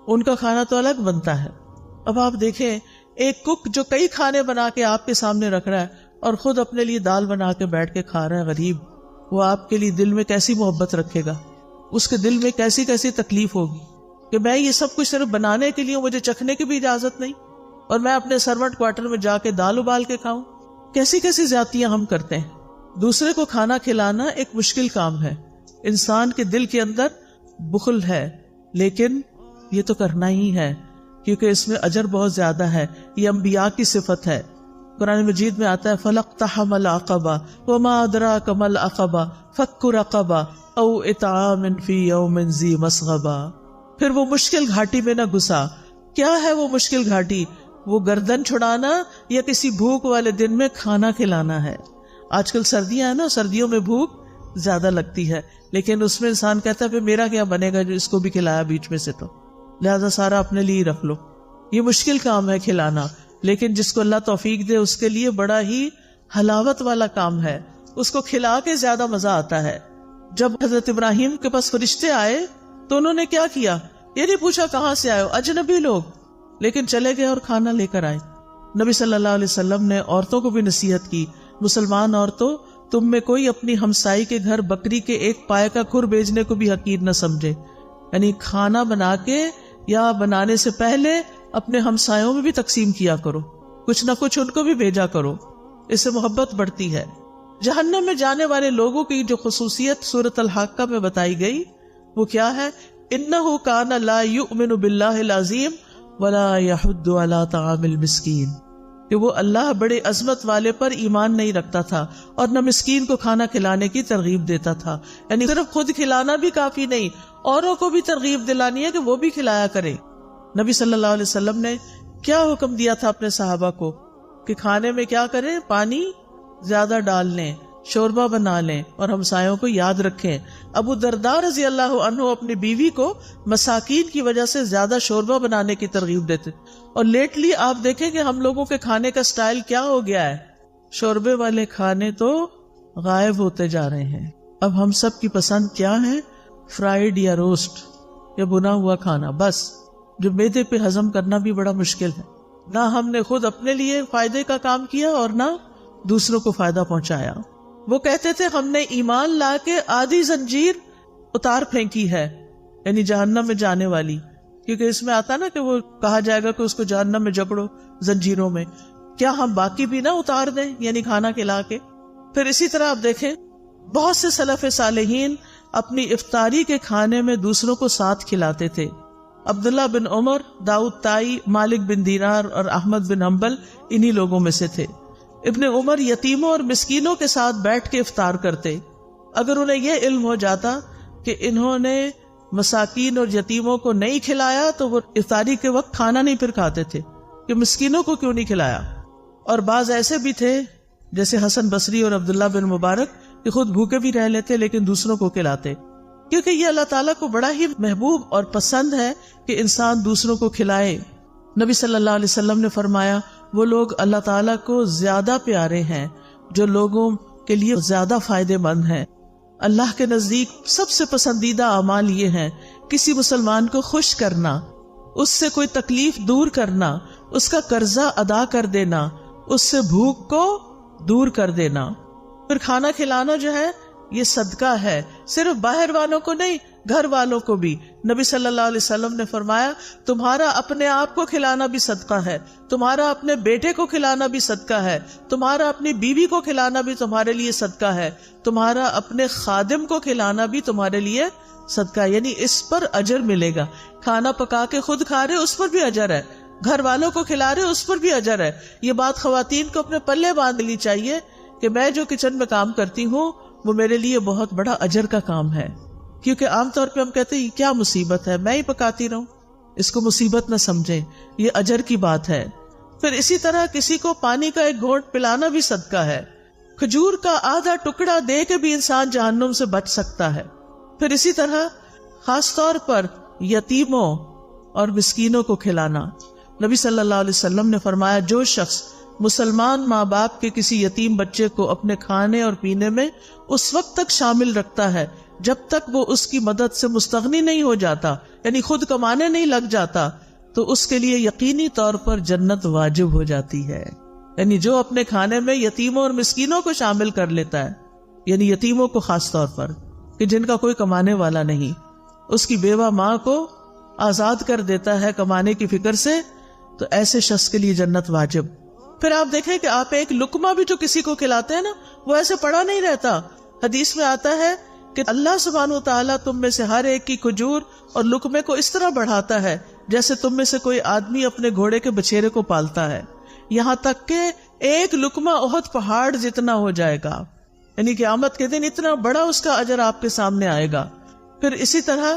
ان کا کھانا تو الگ بنتا ہے۔ اب آپ دیکھیں ایک کک جو کئی کھانے بنا کے آپ کے سامنے رکھ رہا ہے اور خود اپنے لیے دال بنا کے بیٹھ کے کھا رہا ہے، غریب، وہ آپ کے لیے دل میں کیسی محبت رکھے گا، اس کے دل میں کیسی کیسی تکلیف ہوگی کہ میں یہ سب کچھ صرف بنانے کے لیے، مجھے چکھنے کی بھی اجازت نہیں، اور میں اپنے سرونٹ کوارٹر میں جا کے دال ابال کے کھاؤں۔ کیسی کیسی زیادتیاں ہم کرتے ہیں۔ دوسرے کو کھانا کھلانا ایک مشکل کام ہے، انسان کے دل کے اندر بخل ہے، لیکن یہ تو کرنا ہی ہے کیونکہ اس میں اجر بہت زیادہ ہے، یہ انبیاء کی صفت ہے۔ قرآن مجید میں آتا ہے فَلَقْتَحَمَ الْعَقَبَةَ وَمَا أَدْرَاكَ مَا الْعَقَبَةُ فَكُّ رَقَبَةٍ أَوْ إِطْعَامٌ فِي يَوْمٍ ذِي مَسْغَبَةٍ۔ پھر وہ مشکل گھاٹی میں نہ گھسا۔ کیا ہے وہ مشکل گھاٹی؟ وہ گردن چھڑانا یا کسی بھوک والے دن میں کھانا کھلانا ہے۔ آج کل سردیاں ہیں نا، سردیوں میں بھوک زیادہ لگتی ہے، لیکن اس میں انسان کہتا ہے پھر میرا کیا بنے گا جو اس کو بھی کھلایا بیچ میں سے، تو لہذا سارا اپنے لیے رکھ لو۔ یہ مشکل کام ہے کھلانا، لیکن جس کو اللہ توفیق دے اس کے لیے بڑا ہی حلاوت والا کام ہے، اس کو کھلا کے زیادہ مزہ آتا ہے۔ جب حضرت ابراہیم کے پاس فرشتے آئے تو انہوں نے کیا کیا؟ یہ نہیں پوچھا کہاں سے آئے ہو، اجنبی لوگ، لیکن چلے گئے اور کھانا لے کر آئے۔ نبی صلی اللہ علیہ وسلم نے عورتوں کو بھی نصیحت کی، مسلمان عورتوں، تم میں کوئی اپنی ہمسائی کے گھر بکری کے ایک پائے کا کھر بھیجنے کو بھی حقیر نہ سمجھے، یعنی کھانا بنا کے یا بنانے سے پہلے اپنے ہمسایوں میں بھی تقسیم کیا کرو، کچھ نہ کچھ ان کو بھی بھیجا کرو، اس سے محبت بڑھتی ہے۔ جہنم میں جانے والے لوگوں کی جو خصوصیت سورۃ الحاقہ میں بتائی گئی وہ کیا ہے؟ انہ کان لا یؤمن باللہ العظیم ولا یحض علی طعام المسکین، کہ وہ اللہ بڑے عظمت والے پر ایمان نہیں رکھتا تھا اور نہ مسکین کو کھانا کھلانے کی ترغیب دیتا تھا۔ یعنی صرف خود کھلانا بھی کافی نہیں، اوروں کو بھی ترغیب دلانی ہے کہ وہ بھی کھلایا کرے۔ نبی صلی اللہ علیہ وسلم نے کیا حکم دیا تھا اپنے صحابہ کو کہ کھانے میں کیا کریں؟ پانی زیادہ ڈال لیں، شوربہ بنا لیں اور ہمسایوں کو یاد رکھیں۔ ابو درداء رضی اللہ عنہ اپنی بیوی کو مساکین کی وجہ سے زیادہ شوربہ بنانے کی ترغیب دیتے، اور لیٹلی آپ دیکھیں کہ ہم لوگوں کے کھانے کا سٹائل کیا ہو گیا ہے، شوربے والے کھانے تو غائب ہوتے جا رہے ہیں۔ اب ہم سب کی پسند کیا ہے؟ فرائیڈ یا روسٹ یا بنا ہوا کھانا، بس، جو معدے پہ ہضم کرنا بھی بڑا مشکل ہے۔ نہ ہم نے خود اپنے لیے فائدے کا کام کیا اور نہ دوسروں کو فائدہ پہنچایا۔ وہ کہتے تھے ہم نے ایمان لا کے آدھی زنجیر اتار پھینکی ہے، یعنی جہنم میں جانے والی، کیونکہ اس میں آتا نا کہ وہ کہا جائے گا کہ اس کو جہنم میں جکڑو زنجیروں میں، کیا ہم باقی بھی نہ اتار دیں، یعنی کھانا کھلا کے؟ پھر اسی طرح آپ دیکھیں بہت سے سلف صالحین اپنی افطاری کے کھانے میں دوسروں کو ساتھ کھلاتے تھے. عبداللہ بن عمر، داؤد طائی، مالک بن دینار اور احمد بن حنبل انہی لوگوں میں سے تھے. ابن عمر یتیموں اور مسکینوں کے ساتھ بیٹھ کے افطار کرتے. اگر انہیں یہ علم ہو جاتا کہ انہوں نے مساکین اور یتیموں کو نہیں کھلایا تو وہ افطاری کے وقت کھانا نہیں پھر کھاتے تھے کہ مسکینوں کو کیوں نہیں کھلایا. اور بعض ایسے بھی تھے جیسے حسن بصری اور عبداللہ بن مبارک کہ خود بھوکے بھی رہ لیتے لیکن دوسروں کو کھلاتے، کیونکہ یہ اللہ تعالیٰ کو بڑا ہی محبوب اور پسند ہے کہ انسان دوسروں کو کھلائے. نبی صلی اللہ علیہ وسلم نے فرمایا وہ لوگ اللہ تعالیٰ کو زیادہ پیارے ہیں جو لوگوں کے لیے زیادہ فائدے مند ہیں. اللہ کے نزدیک سب سے پسندیدہ اعمال یہ ہیں کسی مسلمان کو خوش کرنا، اس سے کوئی تکلیف دور کرنا، اس کا قرضہ ادا کر دینا، اس سے بھوک کو دور کر دینا. پھر کھانا کھلانا جو ہے یہ صدقہ ہے، صرف باہر والوں کو نہیں، گھر والوں کو بھی. نبی صلی اللہ علیہ وسلم نے فرمایا تمہارا اپنے آپ کو کھلانا بھی صدقہ ہے، تمہارا اپنے بیٹے کو کھلانا بھی صدقہ ہے، تمہارا اپنی بیوی کو کھلانا بھی تمہارے لیے صدقہ ہے، تمہارا اپنے خادم کو کھلانا بھی تمہارے لیے صدقہ ہے. یعنی اس پر اجر ملے گا. کھانا پکا کے خود کھا رہے اس پر بھی اجر ہے، گھر والوں کو کھلا رہے اس پر بھی اجر ہے. یہ بات خواتین کو اپنے پلے باندھ لی چاہیے کہ میں جو کچن میں کام کرتی ہوں وہ میرے لیے بہت بڑا اجر کا کام ہے. کیونکہ عام طور پہ ہم کہتے ہیں یہ کیا مصیبت ہے، میں ہی پکاتی رہوں، اس کو مصیبت نہ سمجھیں، یہ اجر کی بات ہے. پھر اسی طرح کسی کو پانی کا ایک گھونٹ پلانا بھی صدقہ ہے. کھجور کا آدھا ٹکڑا دے کے بھی انسان جہنم سے بچ سکتا ہے. پھر اسی طرح خاص طور پر یتیموں اور مسکینوں کو کھلانا. نبی صلی اللہ علیہ وسلم نے فرمایا جو شخص مسلمان ماں باپ کے کسی یتیم بچے کو اپنے کھانے اور پینے میں اس وقت تک شامل رکھتا ہے جب تک وہ اس کی مدد سے مستغنی نہیں ہو جاتا، یعنی خود کمانے نہیں لگ جاتا، تو اس کے لیے یقینی طور پر جنت واجب ہو جاتی ہے. یعنی جو اپنے کھانے میں یتیموں اور مسکینوں کو شامل کر لیتا ہے، یعنی یتیموں کو خاص طور پر کہ جن کا کوئی کمانے والا نہیں، اس کی بیوہ ماں کو آزاد کر دیتا ہے کمانے کی فکر سے، تو ایسے شخص کے لیے جنت واجب. پھر آپ دیکھیں کہ آپ ایک لقمہ بھی جو کسی کو کھلاتے ہیں نا وہ ایسے پڑا نہیں رہتا. حدیث میں آتا ہے کہ اللہ سبحانہ وتعالیٰ تم میں سے ہر ایک کی کھجور اور لقمے کو اس طرح بڑھاتا ہے جیسے تم میں سے کوئی آدمی اپنے گھوڑے کے بچھیرے کو پالتا ہے، یہاں تک کہ ایک لقمہ احد پہاڑ جتنا ہو جائے گا. یعنی قیامت کے دن اتنا بڑا اس کا اجر آپ کے سامنے آئے گا. پھر اسی طرح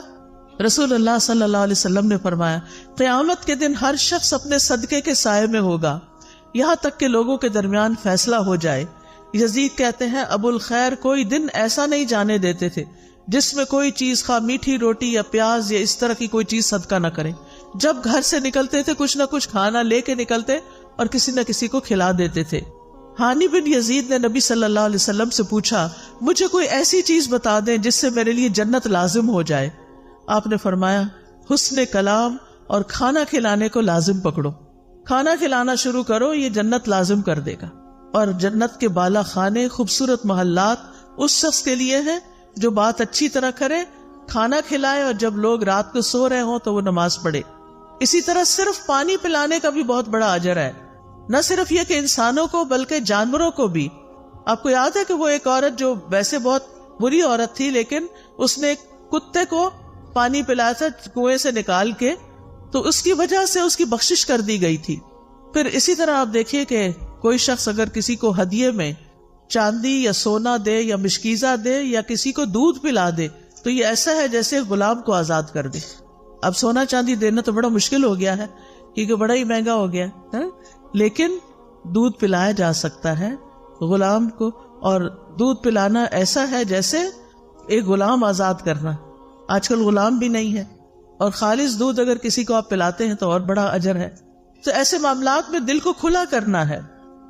رسول اللہ صلی اللہ علیہ وسلم نے فرمایا قیامت کے دن ہر شخص اپنے صدقے کے سائے میں ہوگا یہاں تک کہ لوگوں کے درمیان فیصلہ ہو جائے. یزید کہتے ہیں ابو الخیر کوئی دن ایسا نہیں جانے دیتے تھے جس میں کوئی چیز خواہ میٹھی روٹی یا پیاز یا اس طرح کی کوئی چیز صدقہ نہ کریں. جب گھر سے نکلتے تھے کچھ نہ کچھ کھانا لے کے نکلتے اور کسی نہ کسی کو کھلا دیتے تھے. ہانی بن یزید نے نبی صلی اللہ علیہ وسلم سے پوچھا مجھے کوئی ایسی چیز بتا دیں جس سے میرے لیے جنت لازم ہو جائے. آپ نے فرمایا حسن کلام اور کھانا کھلانے کو لازم پکڑو. کھانا کھلانا شروع کرو، یہ جنت لازم کر دے گا. اور جنت کے بالا خانے، خوبصورت محلات اس شخص کے لیے ہیں جو بات اچھی طرح کرے، کھانا کھلائے اور جب لوگ رات کو سو رہے ہوں تو وہ نماز پڑھے. اسی طرح صرف پانی پلانے کا بھی بہت بڑا اجر ہے. نہ صرف یہ کہ انسانوں کو بلکہ جانوروں کو بھی. آپ کو یاد ہے کہ وہ ایک عورت جو ویسے بہت بری عورت تھی لیکن اس نے ایک کتے کو پانی پلایا تھا کنویں سے نکال کے، تو اس کی وجہ سے اس کی بخشش کر دی گئی تھی. پھر اسی طرح آپ دیکھیے کہ کوئی شخص اگر کسی کو ہدیے میں چاندی یا سونا دے یا مشکیزہ دے یا کسی کو دودھ پلا دے تو یہ ایسا ہے جیسے غلام کو آزاد کر دے. اب سونا چاندی دینا تو بڑا مشکل ہو گیا ہے کیونکہ بڑا ہی مہنگا ہو گیا ہے، لیکن دودھ پلایا جا سکتا ہے غلام کو. اور دودھ پلانا ایسا ہے جیسے ایک غلام آزاد کرنا. آج کل غلام بھی نہیں ہے اور خالص دودھ اگر کسی کو آپ پلاتے ہیں تو اور بڑا اجر ہے. تو ایسے معاملات میں دل کو کھلا کرنا ہے.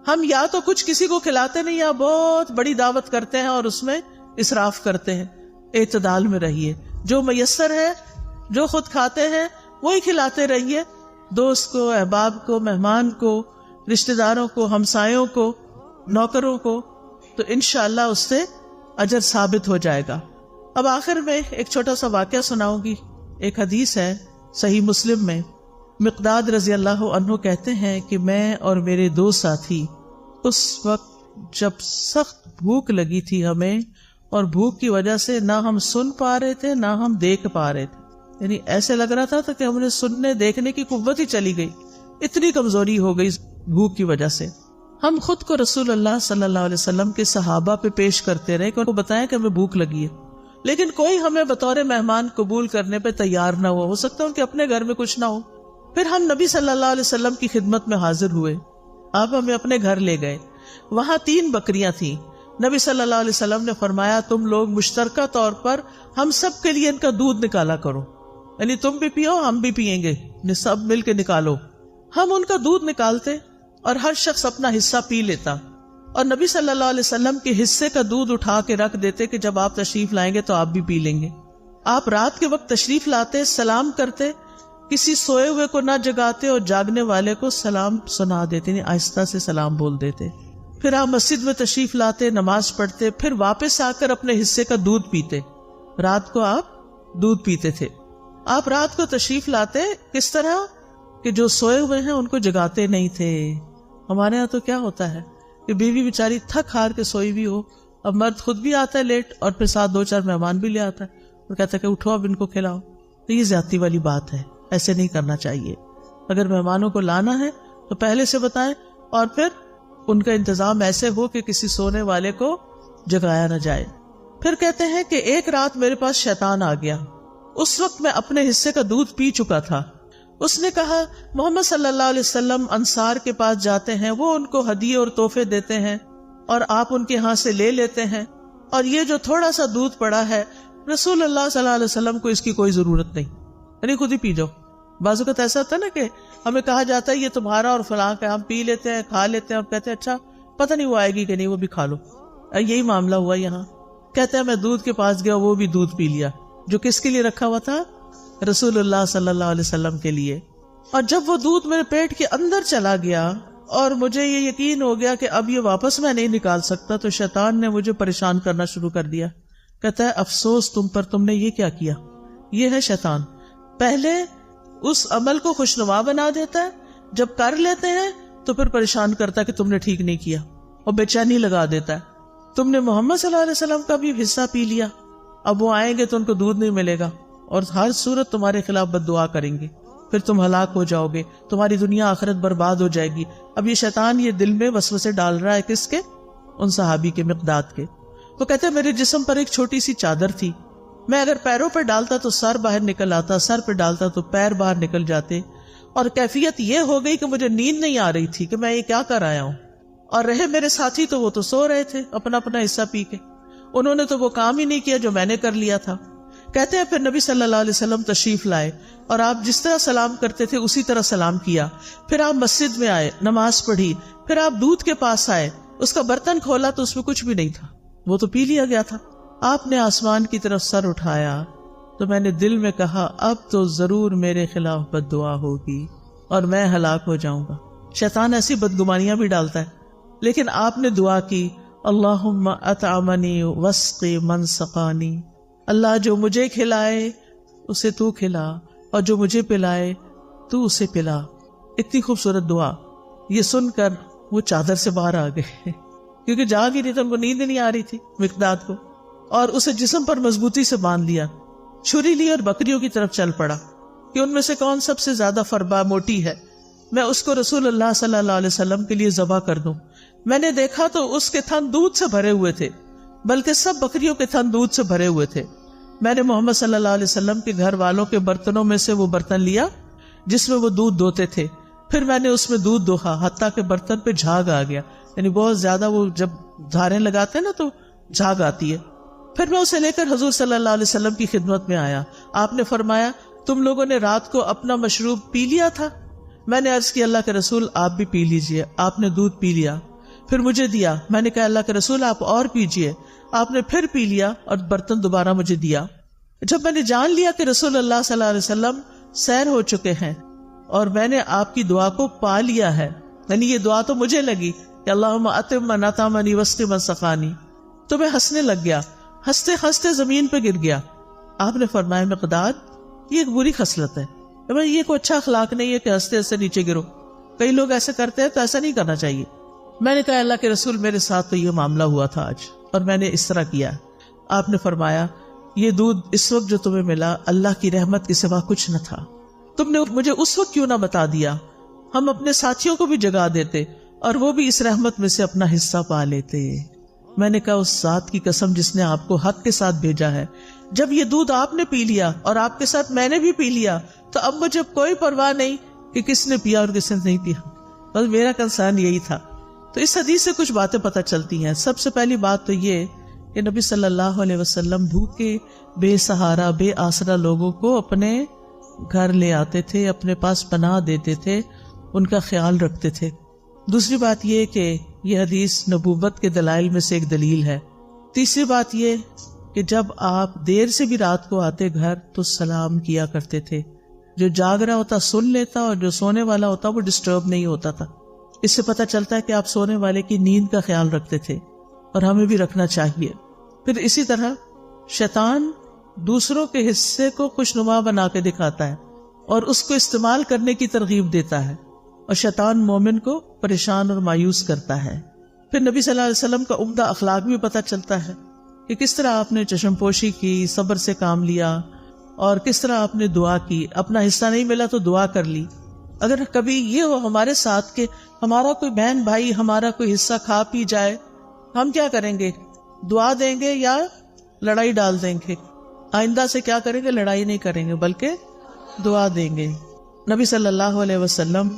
ہم یا تو کچھ کسی کو کھلاتے نہیں یا بہت بڑی دعوت کرتے ہیں اور اس میں اسراف کرتے ہیں. اعتدال میں رہیے، جو میسر ہے جو خود کھاتے ہیں وہی کھلاتے رہیے. دوست کو، احباب کو، مہمان کو، رشتہ داروں کو، ہمسایوں کو، نوکروں کو، تو انشاءاللہ اس سے اجر ثابت ہو جائے گا. اب آخر میں ایک چھوٹا سا واقعہ سناؤں گی. ایک حدیث ہے صحیح مسلم میں، مقداد رضی اللہ عنہ کہتے ہیں کہ میں اور میرے دو ساتھی اس وقت جب سخت بھوک لگی تھی ہمیں، اور بھوک کی وجہ سے نہ ہم سن پا رہے تھے نہ ہم دیکھ پا رہے تھے، یعنی ایسے لگ رہا تھا کہ ہم نے سننے دیکھنے کی قوت ہی چلی گئی، اتنی کمزوری ہو گئی بھوک کی وجہ سے۔ ہم خود کو رسول اللہ صلی اللہ علیہ وسلم کے صحابہ پہ پیش کرتے رہے کہ ان کو بتائیں کہ ہمیں بھوک لگی ہے، لیکن کوئی ہمیں بطور مہمان قبول کرنے پہ تیار نہ ہو سکتا ان کے اپنے گھر میں کچھ نہ ہو۔ پھر ہم نبی صلی اللہ علیہ وسلم کی خدمت میں حاضر ہوئے، آپ ہمیں اپنے گھر لے گئے، وہاں 3 بکریاں تھیں۔ نبی صلی اللہ علیہ وسلم نے فرمایا تم لوگ مشترکہ طور پر ہم سب کے لیے ان کا دودھ نکالا کرو، یعنی تم بھی پیو ہم بھی پیئیں گے، سب مل کے نکالو۔ ہم ان کا دودھ نکالتے اور ہر شخص اپنا حصہ پی لیتا، اور نبی صلی اللہ علیہ وسلم کے حصے کا دودھ اٹھا کے رکھ دیتے کہ جب آپ تشریف لائیں گے تو آپ بھی پی لیں گے۔ آپ رات کے وقت تشریف لاتے، سلام کرتے، کسی سوئے ہوئے کو نہ جگاتے اور جاگنے والے کو سلام سنا دیتے، یعنی آہستہ سے سلام بول دیتے۔ پھر آپ مسجد میں تشریف لاتے، نماز پڑھتے، پھر واپس آ کر اپنے حصے کا دودھ پیتے۔ رات کو آپ دودھ پیتے تھے۔ آپ رات کو تشریف لاتے کس طرح کہ جو سوئے ہوئے ہیں ان کو جگاتے نہیں تھے۔ ہمارے ہاں تو کیا ہوتا ہے کہ بیوی بیچاری تھک ہار کے سوئی بھی ہو، اب مرد خود بھی آتا ہے لیٹ اور پھر ساتھ 2-4 مہمان بھی لے آتا ہے اور کہتا ہے کہ اٹھو اب ان کو کھلاؤ۔ تو یہ زیادتی والی بات ہے، ایسے نہیں کرنا چاہیے۔ اگر مہمانوں کو لانا ہے تو پہلے سے بتائیں، اور پھر ان کا انتظام ایسے ہو کہ کسی سونے والے کو جگایا نہ جائے۔ پھر کہتے ہیں کہ ایک رات میرے پاس شیطان آ گیا، اس وقت میں اپنے حصے کا دودھ پی چکا تھا۔ اس نے کہا محمد صلی اللہ علیہ وسلم انصار کے پاس جاتے ہیں، وہ ان کو ہدیے اور تحفے دیتے ہیں اور آپ ان کے ہاں سے لے لیتے ہیں، اور یہ جو تھوڑا سا دودھ پڑا ہے رسول اللہ صلی اللہ علیہ وسلم کو اس کی کوئی ضرورت نہیں، یعنی خود ہی پی جاؤ۔ بعض اوقات ایسا ہوتا ہے نا کہ ہمیں کہا جاتا ہے یہ تمہارا اور فلاں کا، ہم پی لیتے ہیں کھا لیتے ہیں اور کہتے ہیں اچھا پتہ نہیں وہ آئے گی کہ نہیں، وہ بھی کھا لو۔ یہی معاملہ ہوا یہاں، کہتے ہیں میں دودھ کے پاس گیا، وہ بھی دودھ پی لیا جو کس کے لیے رکھا ہوا تھا؟ رسول اللہ صلی اللہ علیہ وسلم کے لیے۔ اور جب وہ دودھ میرے پیٹ کے اندر چلا گیا اور مجھے یہ یقین ہو گیا کہ اب یہ واپس میں نہیں نکال سکتا، تو شیطان نے مجھے پریشان کرنا شروع کر دیا۔ کہتا ہے افسوس تم پر، تم نے یہ کیا کیا۔ یہ ہے شیطان، پہلے اس عمل کو خوشنما بنا دیتا ہے، جب کر لیتے ہیں تو پھر پریشان کرتا ہے کہ تم نے ٹھیک نہیں کیا، اور بے چینی لگا دیتا ہے۔ تم نے محمد صلی اللہ علیہ وسلم کا بھی حصہ پی لیا، اب وہ آئیں گے تو ان کو دودھ نہیں ملے گا اور ہر صورت تمہارے خلاف بد دعا کریں گے، پھر تم ہلاک ہو جاؤ گے، تمہاری دنیا آخرت برباد ہو جائے گی۔ اب یہ شیطان یہ دل میں وسوسے ڈال رہا ہے، کس کے؟ ان صحابی کے، مقداد کے۔ وہ کہتے ہیں میرے جسم پر ایک چھوٹی سی چادر تھی، میں اگر پیروں پر ڈالتا تو سر باہر نکل آتا، سر پہ ڈالتا تو پیر باہر نکل جاتے، اور کیفیت یہ ہو گئی کہ مجھے نیند نہیں آ رہی تھی کہ میں یہ کیا کر آیا ہوں۔ اور رہے میرے ساتھی تو وہ تو سو رہے تھے اپنا اپنا حصہ پی کے، انہوں نے تو وہ کام ہی نہیں کیا جو میں نے کر لیا تھا۔ کہتے ہیں پھر نبی صلی اللہ علیہ وسلم تشریف لائے اور آپ جس طرح سلام کرتے تھے اسی طرح سلام کیا، پھر آپ مسجد میں آئے، نماز پڑھی، پھر آپ دودھ کے پاس آئے، اس کا برتن کھولا تو اس میں کچھ بھی نہیں تھا، وہ تو پی لیا گیا تھا۔ آپ نے آسمان کی طرف سر اٹھایا تو میں نے دل میں کہا اب تو ضرور میرے خلاف بد دعا ہوگی اور میں ہلاک ہو جاؤں گا۔ شیطان ایسی بدگمانیاں بھی ڈالتا ہے، لیکن آپ نے دعا کی اللہم اطعمنی واسقی من سقانی، اللہ جو مجھے کھلائے اسے تو کھلا، اور جو مجھے پلائے تو اسے پلا۔ اتنی خوبصورت دعا، یہ سن کر وہ چادر سے باہر آ گئے کیونکہ جاگ ہی نہیں تھا، ان کو نیند نہیں آ رہی تھی مقداد کو، اور اسے جسم پر مضبوطی سے باندھ لیا، چھری لی اور بکریوں کی طرف چل پڑا کہ ان میں سے کون سب سے زیادہ فربا موٹی ہے، میں اس کو رسول اللہ صلی اللہ علیہ وسلم کے لیے ذبح کر دوں۔ میں نے دیکھا تو اس کے تھن دودھ سے بھرے ہوئے تھے، بلکہ سب بکریوں کے تھن دودھ سے بھرے ہوئے تھے۔ میں نے محمد صلی اللہ علیہ وسلم کے گھر والوں کے برتنوں میں سے وہ برتن لیا جس میں وہ دودھ دوتے تھے، پھر میں نے اس میں دودھ دوہا حتیٰ کہ برتن پہ جھاگ آ گیا، یعنی بہت زیادہ وہ جب دھاریں لگاتے ہیں نا تو جھاگ آتی ہے۔ پھر میں اسے لے کر حضور صلی اللہ علیہ وسلم کی خدمت میں آیا، آپ نے فرمایا تم لوگوں نے رات کو اپنا مشروب پی لیا تھا؟ میں نے عرض کی اللہ کے رسول آپ بھی پی لیجئے۔ آپ نے دودھ پی لیا، پھر مجھے دیا، میں نے کہا اللہ کے رسول آپ اور پیجئے۔ آپ نے پھر پی لیا اور برتن دوبارہ مجھے دیا۔ جب میں نے جان لیا کہ رسول اللہ صلی اللہ علیہ وسلم سیر ہو چکے ہیں اور میں نے آپ کی دعا کو پا لیا ہے، یعنی یہ دعا تو مجھے لگی کہ اللہم اطعم من اطعمنی واسقی من سقانی، تو میں ہنسنے لگ گیا، ہنستے ہنستے زمین پہ گر گیا۔ آپ نے فرمایا مقداد یہ ایک بری خصلت ہے، یہ کوئی اچھا اخلاق نہیں ہے کہ ہنستے ہنستے نیچے گرو، کئی لوگ ایسے کرتے ہیں تو ایسا نہیں کرنا چاہیے۔ میں نے کہا اللہ کے رسول میرے ساتھ تو یہ معاملہ ہوا تھا آج اور میں نے اس طرح کیا. آپ نے فرمایا یہ دودھ اس وقت جو تمہیں ملا اللہ کی رحمت کے سوا کچھ نہ تھا. تم نے مجھے اس وقت کیوں نہ بتا دیا؟ ہم اپنے ساتھیوں کو بھی جگا دیتے اور وہ بھی اس رحمت میں سے اپنا حصہ پا لیتے. میں نے کہا اس ذات کی قسم جس نے آپ کو حق کے ساتھ بھیجا ہے، جب یہ دودھ آپ نے پی لیا اور آپ کے ساتھ میں نے بھی پی لیا تو اب مجھے کوئی پرواہ نہیں کہ کس نے پیا اور کس نے نہیں پیا. بس میرا کنسرن یہی تھا. تو اس حدیث سے کچھ باتیں پتہ چلتی ہیں. سب سے پہلی بات تو یہ کہ نبی صلی اللہ علیہ وسلم بھوکے بے سہارا بے آسرا لوگوں کو اپنے گھر لے آتے تھے، اپنے پاس پناہ دیتے تھے، ان کا خیال رکھتے تھے. دوسری بات یہ کہ یہ حدیث نبوت کے دلائل میں سے ایک دلیل ہے. تیسری بات یہ کہ جب آپ دیر سے بھی رات کو آتے گھر تو سلام کیا کرتے تھے. جو جاگ رہا ہوتا سن لیتا اور جو سونے والا ہوتا وہ ڈسٹرب نہیں ہوتا تھا. اس سے پتہ چلتا ہے کہ آپ سونے والے کی نیند کا خیال رکھتے تھے اور ہمیں بھی رکھنا چاہیے. پھر اسی طرح شیطان دوسروں کے حصے کو خوشنما بنا کے دکھاتا ہے اور اس کو استعمال کرنے کی ترغیب دیتا ہے، اور شیطان مومن کو پریشان اور مایوس کرتا ہے. پھر نبی صلی اللہ علیہ وسلم کا عمدہ اخلاق بھی پتہ چلتا ہے کہ کس طرح آپ نے چشم پوشی کی، صبر سے کام لیا، اور کس طرح آپ نے دعا کی. اپنا حصہ نہیں ملا تو دعا کر لی. اگر کبھی یہ ہو ہمارے ساتھ کہ ہمارا کوئی بہن بھائی ہمارا کوئی حصہ کھا پی جائے، ہم کیا کریں گے؟ دعا دیں گے یا لڑائی ڈال دیں گے؟ آئندہ سے کیا کریں گے؟ لڑائی نہیں کریں گے بلکہ دعا دیں گے. نبی صلی اللہ علیہ وسلم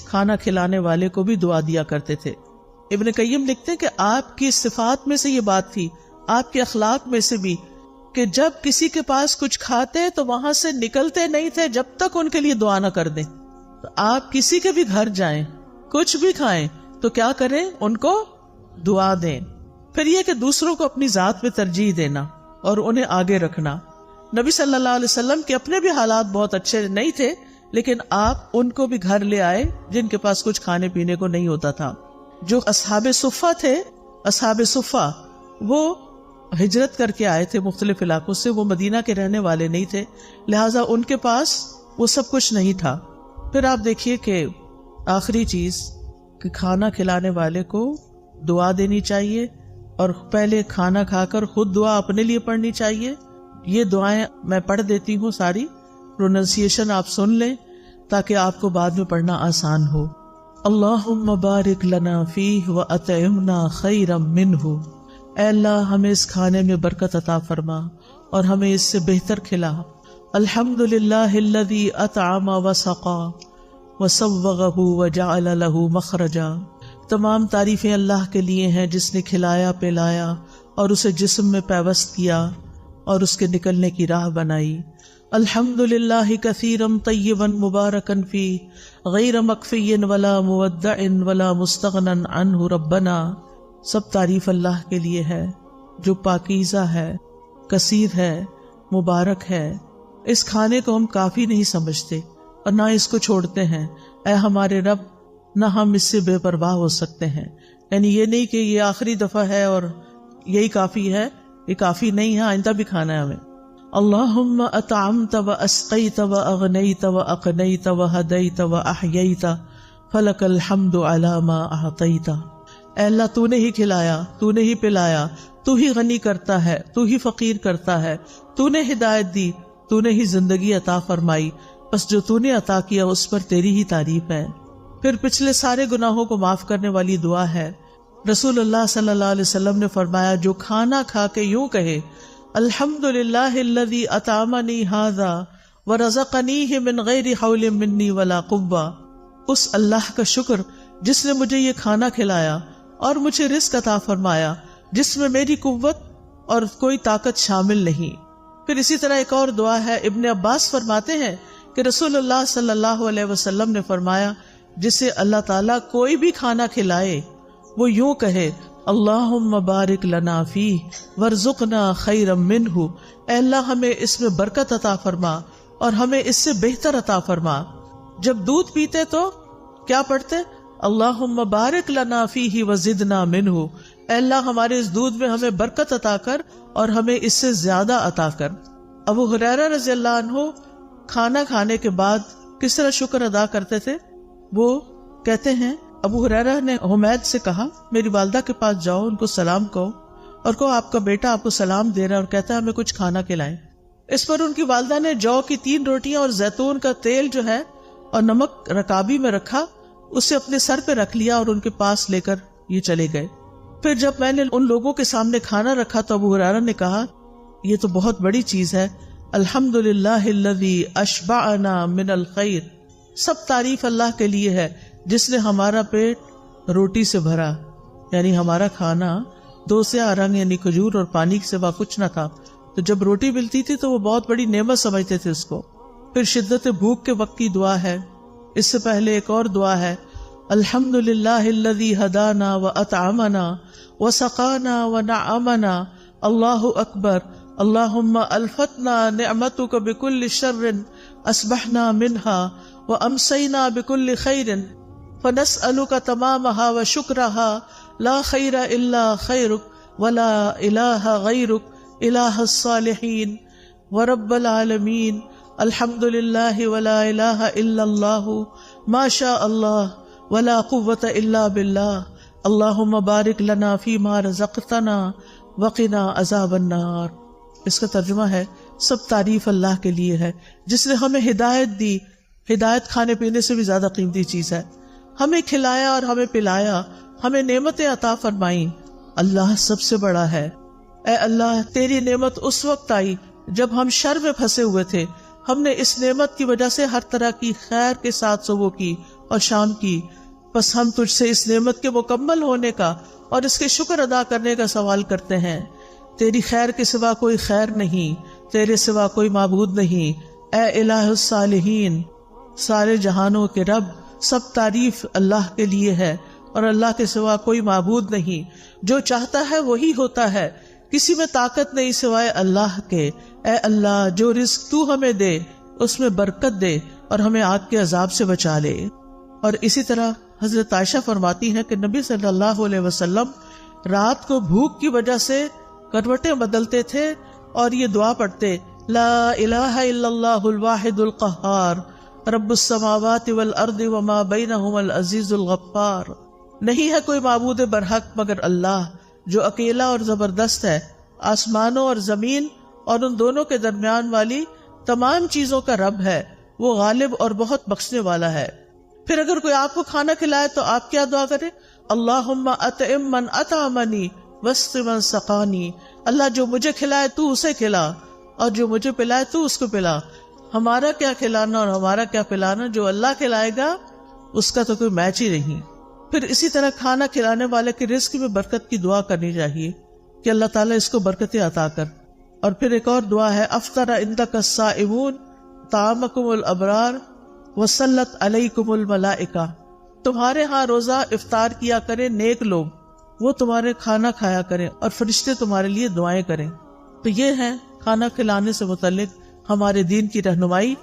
کھانا کھلانے والے کو بھی دعا دیا کرتے تھے. ابن قیم لکھتے کہ آپ کی صفات میں سے یہ بات تھی، آپ کے اخلاق میں سے بھی، کہ جب کسی کے پاس کچھ کھاتے تو وہاں سے نکلتے نہیں تھے جب تک ان کے لیے دعا نہ کر دیں. تو آپ کسی کے بھی گھر جائیں، کچھ بھی کھائیں تو کیا کریں؟ ان کو دعا دیں. پھر یہ کہ دوسروں کو اپنی ذات میں ترجیح دینا اور انہیں آگے رکھنا. نبی صلی اللہ علیہ وسلم کے اپنے بھی حالات بہت اچھے نہیں تھے، لیکن آپ ان کو بھی گھر لے آئے جن کے پاس کچھ کھانے پینے کو نہیں ہوتا تھا. جو اصحاب صفہ تھے، اصحاب صفہ وہ ہجرت کر کے آئے تھے مختلف علاقوں سے، وہ مدینہ کے رہنے والے نہیں تھے، لہٰذا ان کے پاس وہ سب کچھ نہیں تھا. پھر آپ دیکھیے کہ آخری چیز کہ کھانا کھلانے والے کو دعا دینی چاہیے اور پہلے کھانا کھا کر خود دعا اپنے لیے پڑھنی چاہیے. یہ دعائیں میں پڑھ دیتی ہوں، ساری پروننسیشن آپ سن لیں تاکہ آپ کو بعد میں پڑھنا آسان ہو. اللہم بارک لنا فیہ واطعمنا خیرا منہ. اے اللہ ہمیں اس کھانے میں برکت عطا فرما اور ہمیں اس سے بہتر کھلا. الحمدللہ الذی اطعم وسقا وسوغہ وجعل لہ مخرجا. تمام تعریفیں اللہ کے لیے ہیں جس نے کھلایا پلایا اور اسے جسم میں پیوست کیا اور اس کے نکلنے کی راہ بنائی. الحمدللہ کثیرا طیبا مبارکا فی غیر مکفی ولا مودع ولا مستغنا عنہ ربنا. سب تعریف اللہ کے لیے ہے جو پاکیزہ ہے، کثیر ہے، مبارک ہے. اس کھانے کو ہم کافی نہیں سمجھتے اور نہ اس کو چھوڑتے ہیں. اے ہمارے رب، نہ ہم اس سے بے پرواہ ہو سکتے ہیں. یعنی یہ نہیں کہ یہ آخری دفعہ ہے اور یہی کافی ہے، یہ کافی نہیں ہے، آئندہ بھی کھانا ہے ہمیں. اللہم اطعمت و اسقیت و اغنیت و اقنیت و ہدیت و احییت فلک الحمد علی ما اعطیت. اے اللہ تو نے ہی کھلایا، تو نے ہی پلایا، تو ہی غنی کرتا ہے، تو ہی فقیر کرتا ہے، تو نے ہدایت دی، تو نے ہی زندگی عطا فرمائی، بس جو تو نے عطا کیا اس پر تیری ہی تعریف ہے. پھر پچھلے سارے گناہوں کو معاف کرنے والی دعا ہے. رسول اللہ صلی اللہ علیہ وسلم نے فرمایا جو کھانا کھا کے یوں کہے الحمدللہ الذی اطعمنی ھذا ورزقنیہ من غیر حول منی ولا قوہ، اس اللہ کا شکر جس نے مجھے یہ کھانا کھلایا اور مجھے رزق عطا فرمایا جس میں میری قوت اور کوئی طاقت شامل نہیں. پھر اسی طرح ایک اور دعا ہے. ابن عباس فرماتے ہیں کہ رسول اللہ صلی اللہ علیہ وسلم نے فرمایا جسے اللہ تعالیٰ کوئی بھی کھانا کھلائے وہ یوں کہے اللہم بارک لنا فیہ ورزقنا خیرا منہ. اے اللہ ہمیں اس میں برکت عطا فرما اور ہمیں اس سے بہتر عطا فرما. جب دودھ پیتے تو کیا پڑھتے؟ اللہم بارک لنا فیہ وزدنا منہ. اے اللہ ہمارے اس دودھ میں ہمیں برکت عطا کر اور ہمیں اس سے زیادہ عطا کر. ابو ہریرہ رضی اللہ عنہ کھانا کھانے کے بعد کس طرح شکر ادا کرتے تھے؟ وہ کہتے ہیں ابو ہریرہ نے حمید سے کہا میری والدہ کے پاس جاؤ، ان کو سلام کہو اور کہو آپ کا بیٹا آپ کو سلام دے رہا ہے اور کہتا ہے ہمیں کچھ کھانا کھلائیں۔ اس پر ان کی والدہ نے جو کی 3 روٹیاں اور زیتون کا تیل جو ہے اور نمک رکابی میں رکھا، اسے اپنے سر پہ رکھ لیا اور ان کے پاس لے کر یہ چلے گئے۔ پھر جب میں نے ان لوگوں کے سامنے کھانا رکھا تو ابو ہریرہ نے کہا یہ تو بہت بڑی چیز ہے، الحمدللہ الذی اشبعنا من الخیر، سب تعریف اللہ کے لیے ہے جس نے ہمارا پیٹ روٹی سے بھرا، یعنی ہمارا کھانا 2 سیاہ رنگ یعنی کھجور اور پانی کے سوا کچھ نہ تھا، تو جب روٹی ملتی تھی تو وہ بہت بڑی نعمت سمجھتے تھے اس کو۔ پھر شدت بھوک کے وقت کی دعا ہے، اس سے پہلے ایک اور دعا ہے، الحمدللہ الذی ہدانا واطعمنا وسقانا ونعمنا، اللہ اکبر، اللہم الفتنا نعمتک بکل شر اصبحنا منها وامسینا بکل خیر فنسألک تمامها وشکرها لا خیر الا خیرک ولا الہ غیرک الہ الصالحین ورب العالمین، الحمدللہ ولا الہ الا اللہ ما شاء اللہ ولا قوت الا باللہ، اللہم بارک لنا فیما رزقتنا وقنا عذاب النار۔ اس کا ترجمہ ہے سب تعریف اللہ کے لیے ہے جس نے ہمیں ہدایت دی، ہدایت کھانے پینے سے بھی زیادہ قیمتی چیز ہے، ہمیں کھلایا اور ہمیں پلایا، ہمیں نعمتیں عطا فرمائیں، اللہ سب سے بڑا ہے۔ اے اللہ تیری نعمت اس وقت آئی جب ہم شر میں پھنسے ہوئے تھے، ہم نے اس نعمت کی وجہ سے ہر طرح کی خیر کے ساتھ صبح کی اور شام کی، بس ہم تجھ سے اس نعمت کے مکمل ہونے کا اور اس کے شکر ادا کرنے کا سوال کرتے ہیں۔ تیری خیر کے سوا کوئی خیر نہیں، تیرے سوا کوئی معبود نہیں، اے الہ الصالحین، سارے جہانوں کے رب، سب تعریف اللہ کے لیے ہے اور اللہ کے سوا کوئی معبود نہیں، جو چاہتا ہے وہی ہوتا ہے، کسی میں طاقت نہیں سوائے اللہ کے۔ اے اللہ جو رزق تو ہمیں دے اس میں برکت دے اور ہمیں آگ کے عذاب سے بچا لے۔ اور اسی طرح حضرت عائشہ فرماتی ہیں کہ نبی صلی اللہ علیہ وسلم رات کو بھوک کی وجہ سے کروٹیں بدلتے تھے اور یہ دعا پڑھتے، لا الہ الا اللہ الواحد القہار رب السماوات والارض وما بینہما العزیز الغفار، نہیں ہے کوئی معبود برحق مگر اللہ جو اکیلا اور زبردست ہے، آسمانوں اور زمین اور ان دونوں کے درمیان والی تمام چیزوں کا رب ہے، وہ غالب اور بہت بخشنے والا ہے۔ پھر اگر کوئی آپ کو کھانا کھلائے تو آپ کیا دعا کریں؟ اللہم اطعم من اطعمنی واسق من سقانی، اللہ جو مجھے کھلائے تو اسے کھلا اور جو مجھے پلائے تو اس کو پلا۔ ہمارا کیا کھلانا اور ہمارا کیا پلانا، جو اللہ کھلائے گا اس کا تو کوئی میچ ہی نہیں۔ پھر اسی طرح کھانا کھلانے والے کے رزق میں برکت کی دعا کرنی چاہیے کہ اللہ تعالیٰ اس کو برکتیں عطا کر۔ اور پھر ایک اور دعا ہے، افطر عندک الصائمون طعامکم الابرار وصلت علیکم الملائکہ، تمہارے ہاں روزہ افطار کیا کریں نیک لوگ، وہ تمہارے کھانا کھایا کریں اور فرشتے تمہارے لیے دعائیں کریں۔ تو یہ ہے کھانا کھلانے سے متعلق ہمارے دین کی رہنمائی